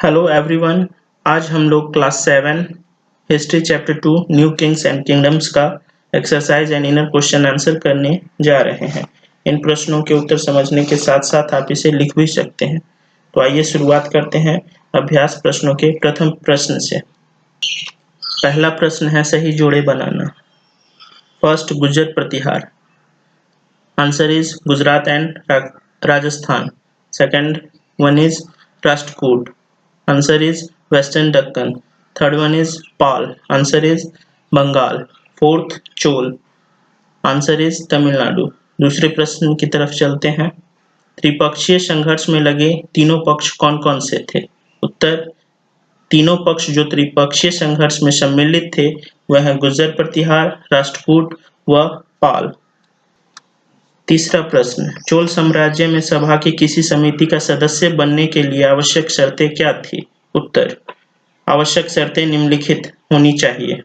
Hello everyone. आज हम लोग class 7 history chapter 2 new kings and kingdoms का exercise and inner question answer करने जा रहे हैं। इन प्रश्नों के उत्तर समझने के साथ साथ आप इसे लिख भी सकते हैं। तो आइए शुरुआत करते हैं अभ्यास प्रश्नों के प्रथम प्रश्न से। पहला प्रश्न है सही जोड़े बनाना। First, Gurjar Pratihara. Answer is Gujarat and Rajasthan. Second one is Rashtrakuta. Answer is Western Deccan. Third one is Pal. Answer is Bengal. Fourth, Chol. Answer is Tamil Nadu. दूसरे प्रश्न की तरफ चलते हैं। त्रिपक्षीय संघर्ष में लगे तीनों पक्ष कौन कौन से थे? उत्तर, तीनों पक्ष जो त्रिपक्षीय संघर्ष में सम्मिलित थे वह है गुर्जर प्रतिहार, राष्ट्रकूट व पाल। तीसरा प्रश्न, चोल साम्राज्य में सभा की किसी समिति का सदस्य बनने के लिए आवश्यक शर्तें क्या थी? उत्तर, आवश्यक शर्तें निम्नलिखित होनी चाहिए।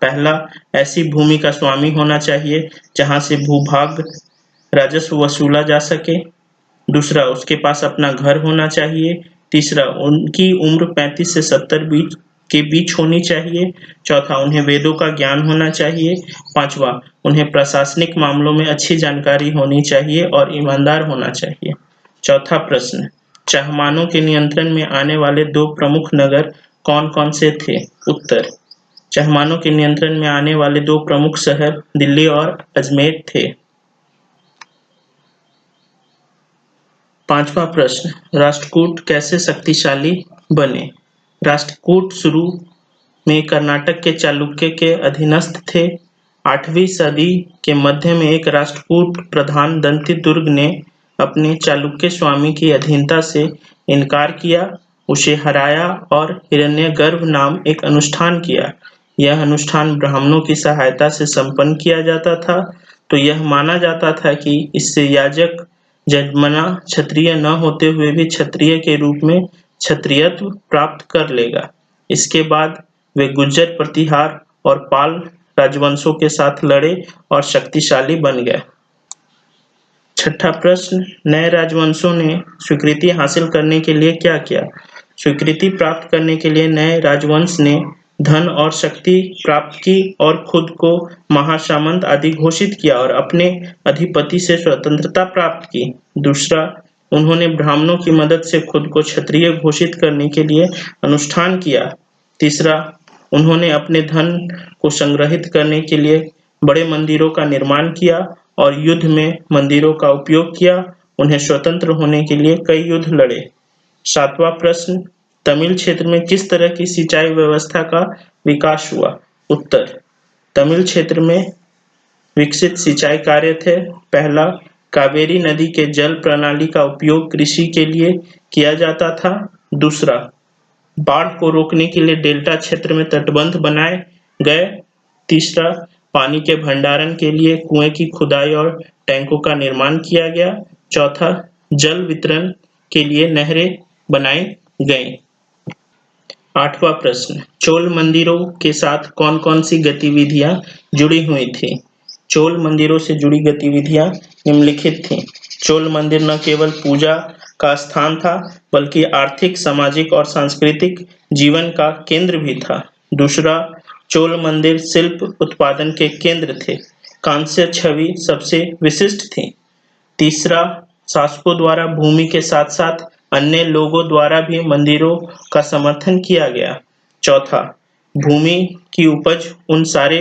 पहला, ऐसी भूमि का स्वामी होना चाहिए जहां से भूभाग राजस्व वसूला जा सके। दूसरा, उसके पास अपना घर होना चाहिए। तीसरा, उनकी उम्र 35 से 70 के बीच होनी चाहिए। चौथा, उन्हें वेदों का ज्ञान होना चाहिए। पांचवा, उन्हें प्रशासनिक मामलों में अच्छी जानकारी होनी चाहिए और ईमानदार होना चाहिए। चौथा प्रश्न, चहमानों के नियंत्रण में आने वाले दो प्रमुख नगर कौन कौन से थे? उत्तर, चहमानों के नियंत्रण में आने वाले दो प्रमुख शहर दिल्ली और अजमेर थे। पांचवा प्रश्न, राष्ट्रकूट कैसे शक्तिशाली बने? राष्ट्रकूट शुरू में कर्नाटक के चालुक्य के अधीनस्थ थे। 8वीं सदी के मध्य में एक राष्ट्रकूट प्रधान दंती दुर्ग ने अपने चालुक्य स्वामी की अधीनता से इनकार किया, उसे हराया और हिरण्यगर्भ नाम एक अनुष्ठान किया। यह अनुष्ठान ब्राह्मणों की सहायता से संपन्न किया जाता था। तो यह माना जाता था कि इससे याजक जन्मना क्षत्रिय न होते हुए भी क्षत्रिय के रूप में क्षत्रियत्व प्राप्त कर लेगा। इसके बाद वे गुर्जर प्रतिहार और पाल राजवंशों के साथ लड़े और शक्तिशाली बन गए। छठा प्रश्न, नए राजवंशों ने स्वीकृति हासिल करने के लिए क्या किया? स्वीकृति प्राप्त करने के लिए नए राजवंश ने धन और शक्ति प्राप्त की और खुद को महासामंत आदि घोषित किया और अपने अधिपति से स्वतंत्रता प्राप्त की। दूसरा, उन्होंने ब्राह्मणों की मदद से खुद को क्षत्रिय घोषित करने के लिए अनुष्ठान किया। तीसरा, उन्होंने अपने धन को संग्रहित करने के लिए बड़े मंदिरों का निर्माण किया और युद्ध में मंदिरों का उपयोग किया। उन्हें स्वतंत्र होने के लिए कई युद्ध लड़े। सातवां प्रश्न, तमिल क्षेत्र में किस तरह की सिंचाई व्यवस्था का विकास हुआ? उत्तर, तमिल क्षेत्र में विकसित सिंचाई कार्य थे। पहला, कावेरी नदी के जल प्रणाली का उपयोग कृषि के लिए किया जाता था। दूसरा, बाढ़ को रोकने के लिए डेल्टा क्षेत्र में तटबंध बनाए गए। तीसरा, पानी के भंडारण के लिए कुएं की खुदाई और टैंकों का निर्माण किया गया। चौथा, जल वितरण के लिए नहरें बनाई गईं। आठवां प्रश्न, चोल मंदिरों के साथ कौन कौन सी गतिविधियां जुड़ी हुई थी? चोल मंदिरों से जुड़ी गतिविधियां निम्नलिखित थीं। चोल मंदिर न केवल पूजा का स्थान था बल्कि आर्थिक, सामाजिक और सांस्कृतिक जीवन का केंद्र भी था। दूसरा, चोल मंदिर शिल्प उत्पादन के केंद्र थे। कांस्य छवि सबसे विशिष्ट थी। तीसरा, शासकों द्वारा भूमि के साथ साथ अन्य लोगों द्वारा भी मंदिरों का समर्थन किया गया। चौथा, भूमि की उपज उन सारे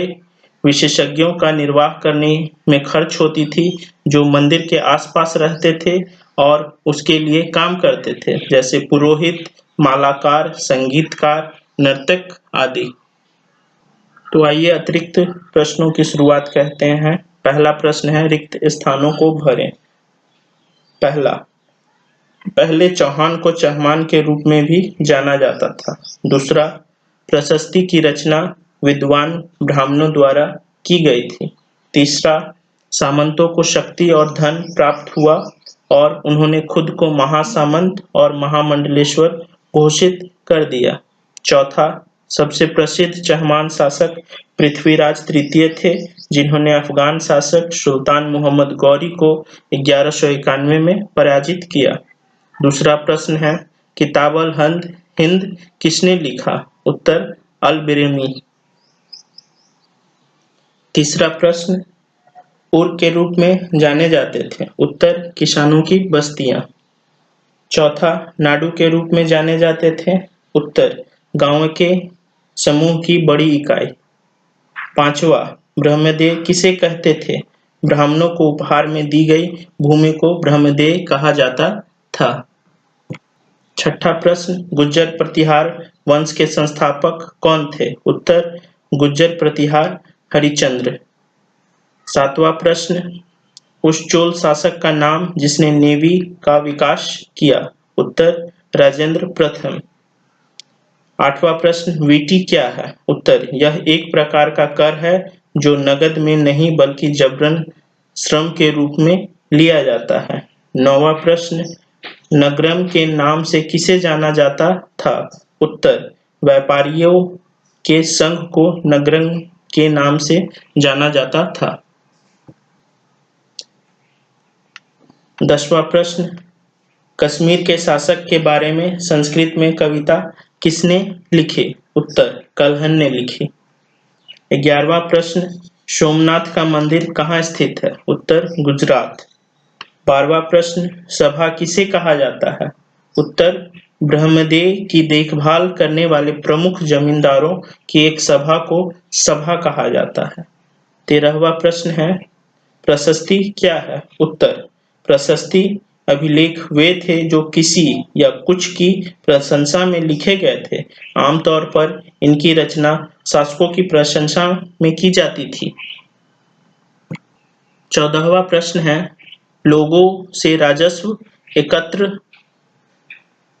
विशेषज्ञों का निर्वाह करने में खर्च होती थी जो मंदिर के आसपास रहते थे और उसके लिए काम करते थे, जैसे पुरोहित, मालाकार, संगीतकार, नर्तक आदि। तो आइए अतिरिक्त प्रश्नों की शुरुआत करते हैं। पहला प्रश्न है, रिक्त स्थानों को भरें। पहला, पहले चौहान को चहमान के रूप में भी जाना जाता था। दूसरा, प्रशस्ति की रचना विद्वान ब्राह्मणों द्वारा की गई थी। तीसरा, सामंतों को शक्ति और धन प्राप्त हुआ और उन्होंने खुद को महासामंत और महामंडलेश्वर घोषित कर दिया। चौथा, सबसे प्रसिद्ध चहमान शासक पृथ्वीराज तृतीय थे जिन्होंने अफगान शासक सुल्तान मोहम्मद गौरी को 1191 में पराजित किया। दूसरा प्रश्न है, किताब अल हिंद हिंद किसने लिखा? उत्तर अल-बिरूनी। तीसरा प्रश्न, उर के रूप में जाने जाते थे? उत्तर किसानों की बस्तियां। चौथा, नाडु के रूप में जाने जाते थे? उत्तर गांव के समूह की बड़ी इकाई। पांचवा, ब्रह्मदेय किसे कहते थे? ब्राह्मणों को उपहार में दी गई भूमि को ब्रह्मदेय कहा जाता था। छठा प्रश्न, गुज्जर प्रतिहार वंश के संस्थापक कौन थे? उत्तर गुज्जर प्रतिहार हरिश्चंद्र। सातवां प्रश्न, उस चोल शासक का नाम जिसने नेवी का विकास किया? उत्तर राजेंद्र प्रथम। आठवां प्रश्न, वीटी क्या है? उत्तर यह एक प्रकार का कर है जो नकद में नहीं बल्कि जबरन श्रम के रूप में लिया जाता है। नौवां प्रश्न, नगरम के नाम से किसे जाना जाता था? उत्तर व्यापारियों के संघ को नगरम के नाम से जाना जाता था। 10वां प्रश्न, कश्मीर के शासक के बारे में संस्कृत में कविता किसने लिखी? उत्तर कल्हण ने लिखी। 11वां प्रश्न, सोमनाथ का मंदिर कहाँ स्थित है? उत्तर गुजरात। 12वां प्रश्न, सभा किसे कहा जाता है? उत्तर ब्रह्मदेय की देखभाल करने वाले प्रमुख जमींदारों की एक सभा को सभा कहा जाता है। 13वां प्रश्न है, प्रशस्ति क्या है? उत्तर प्रशस्ति अभिलेख वे थे जो किसी या कुछ की प्रशंसा में लिखे गए थे। आमतौर पर इनकी रचना शासकों की प्रशंसा में की जाती थी। 14वां प्रश्न है, लोगों से राजस्व एकत्र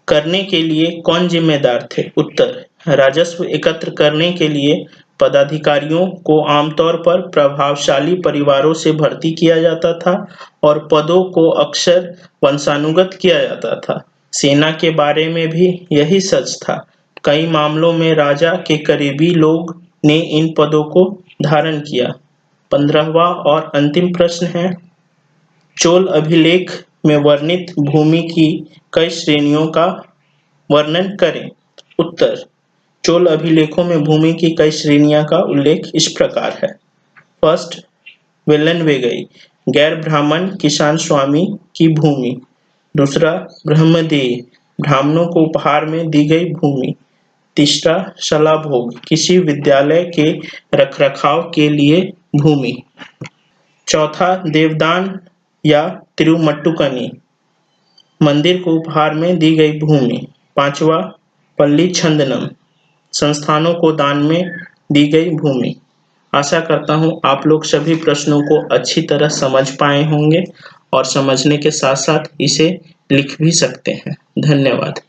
करने के लिए कौन जिम्मेदार थे? उत्तर राजस्व एकत्र करने के लिए पदाधिकारियों को आमतौर पर प्रभावशाली परिवारों से भर्ती किया जाता था और पदों को अक्सर वंशानुगत किया जाता था। सेना के बारे में भी यही सच था। कई मामलों में राजा के करीबी लोग ने इन पदों को धारण किया। 15वां और अंतिम प्रश्न है, चोल अभिलेख में वर्णित भूमि की कई श्रेणियों का वर्णन करें। उत्तर चोल अभिलेखों में भूमि की कई श्रेणियां का उल्लेख इस प्रकार है। फर्स्ट, वेलनवेगई गैर ब्राह्मण किसान स्वामी की भूमि। दूसरा, ब्रह्मदेय ब्राह्मणों को उपहार में दी गई भूमि। तीसरा, शलाभोग किसी विद्यालय के रखरखाव के लिए भूमि। चौथा, देवदान या तिरुमट्टुकनी मंदिर को उपहार में दी गई भूमि। पांचवा, पल्ली छंदनम संस्थानों को दान में दी गई भूमि। आशा करता हूं आप लोग सभी प्रश्नों को अच्छी तरह समझ पाए होंगे और समझने के साथ साथ इसे लिख भी सकते हैं। धन्यवाद।